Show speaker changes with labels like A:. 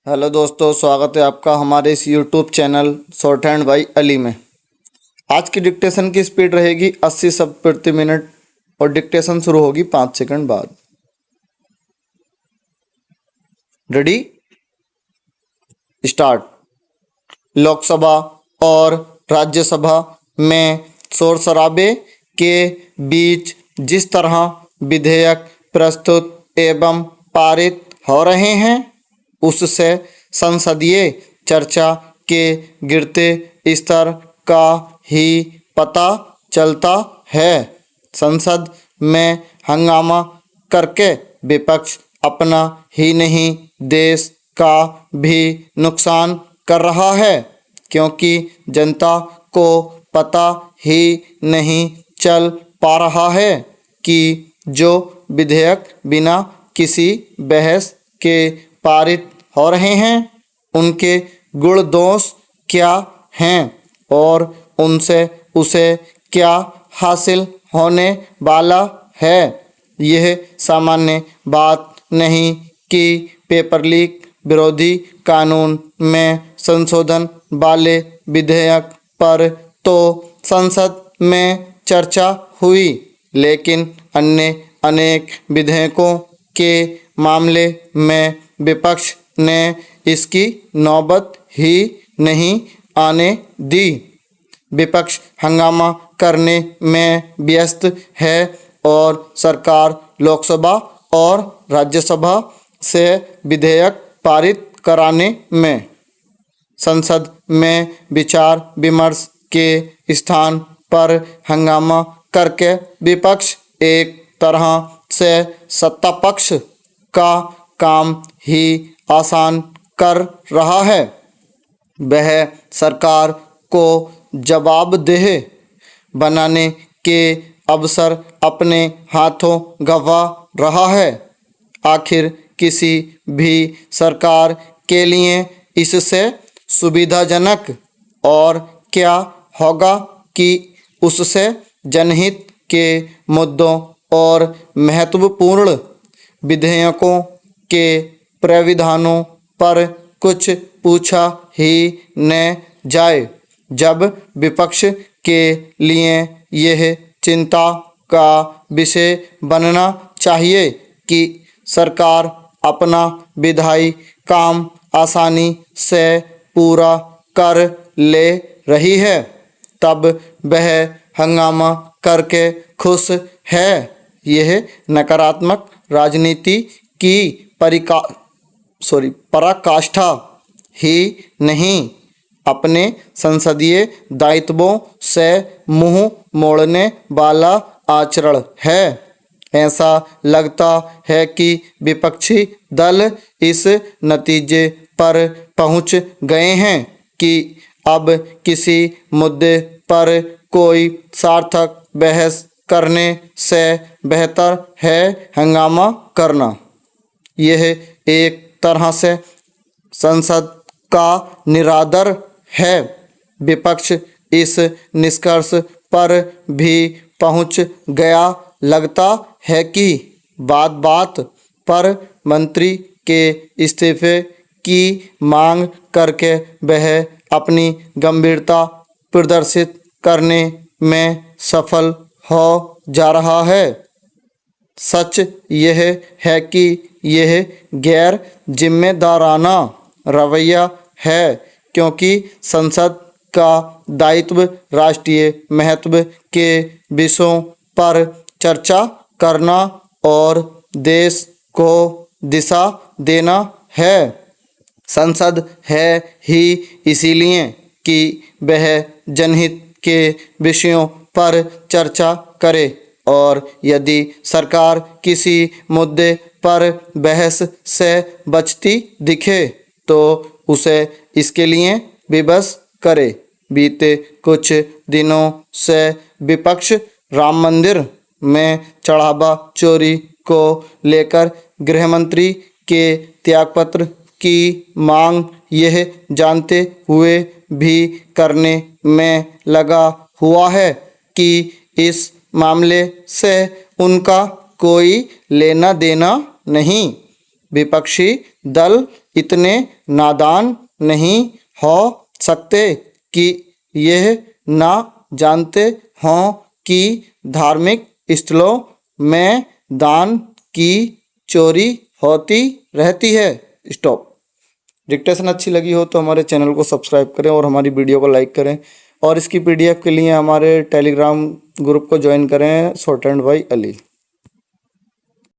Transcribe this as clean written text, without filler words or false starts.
A: Hello दोस्तों, स्वागत है आपका हमारे इस YouTube channel short hand by Ali में। आज की डिक्टेशन की स्पीड रहेगी 80 शब्द प्रति मिनट और डिक्टेशन शुरू होगी 5 सेकंड बाद। Ready, start. लोकसभा और राज्यसभा में शोर शराबे के बीच जिस तरह विधेयक प्रस्तुत एवं पारित हो रहे हैं, उससे संसदीय चर्चा के गिरते स्तर का ही पता चलता है। संसद में हंगामा करके विपक्ष अपना ही नहीं देश का भी नुकसान कर रहा है, क्योंकि जनता को पता ही नहीं चल पा रहा है कि जो विधेयक बिना किसी बहस के पारित हो रहे हैं उनके गुण दोष क्या हैं और उनसे उसे क्या हासिल होने वाला है। यह सामान्य बात नहीं कि पेपर लीक विरोधी कानून में संशोधन वाले विधेयक पर तो संसद में चर्चा हुई, लेकिन अन्य अनेक विधेयकों के मामले में विपक्ष ने इसकी नौबत ही नहीं आने दी। विपक्ष हंगामा करने में व्यस्त है और सरकार लोकसभा और राज्यसभा से विधेयक पारित कराने में। संसद में विचार विमर्श के स्थान पर हंगामा करके विपक्ष एक तरह से सत्ता पक्ष का काम ही आसान कर रहा है। वह सरकार को जवाबदेह बनाने के अवसर अपने हाथों गंवा रहा है। आखिर किसी भी सरकार के लिए इससे सुविधाजनक और क्या होगा कि उससे जनहित के मुद्दों और महत्वपूर्ण विधेयकों के प्राविधानों पर कुछ पूछा ही न जाए, जब विपक्ष के लिए यह चिंता का विषय बनना चाहिए कि सरकार अपना विधायी काम आसानी से पूरा कर ले रही है, तब वह हंगामा करके खुश है। यह नकारात्मक राजनीति की पराकाष्ठा ही नहीं, अपने संसदीय दायित्वों से मुंह मोड़ने वाला आचरण है। ऐसा लगता है कि विपक्षी दल इस नतीजे पर पहुंच गए हैं कि अब किसी मुद्दे पर कोई सार्थक बहस करने से बेहतर है हंगामा करना। यह एक तरह से संसद का निरादर है। विपक्ष इस निष्कर्ष पर भी पहुंच गया लगता है कि बात बात पर मंत्री के इस्तीफे की मांग करके वह अपनी गंभीरता प्रदर्शित करने में सफल हो जा रहा है। सच यह है कि यह गैर जिम्मेदाराना रवैया है, क्योंकि संसद का दायित्व राष्ट्रीय महत्व के विषयों पर चर्चा करना और देश को दिशा देना है। संसद है ही इसीलिए कि वह जनहित के विषयों पर चर्चा करे, और यदि सरकार किसी मुद्दे पर बहस से बचती दिखे तो उसे इसके लिए विवश करे। बीते कुछ दिनों से विपक्ष राम मंदिर में चढ़ावा चोरी को लेकर गृह मंत्री के त्यागपत्र की मांग यह जानते हुए भी करने में लगा हुआ है कि इस मामले से उनका कोई लेना देना नहीं। विपक्षी दल इतने नादान नहीं हो सकते कि यह ना जानते हों कि धार्मिक स्थलों में दान की चोरी होती रहती है। स्टॉप। डिक्टेशन अच्छी लगी हो तो हमारे चैनल को सब्सक्राइब करें और हमारी वीडियो को लाइक करें, और इसकी पीडीएफ के लिए हमारे टेलीग्राम ग्रुप को ज्वाइन करें शॉर्ट हैंड बाय अली।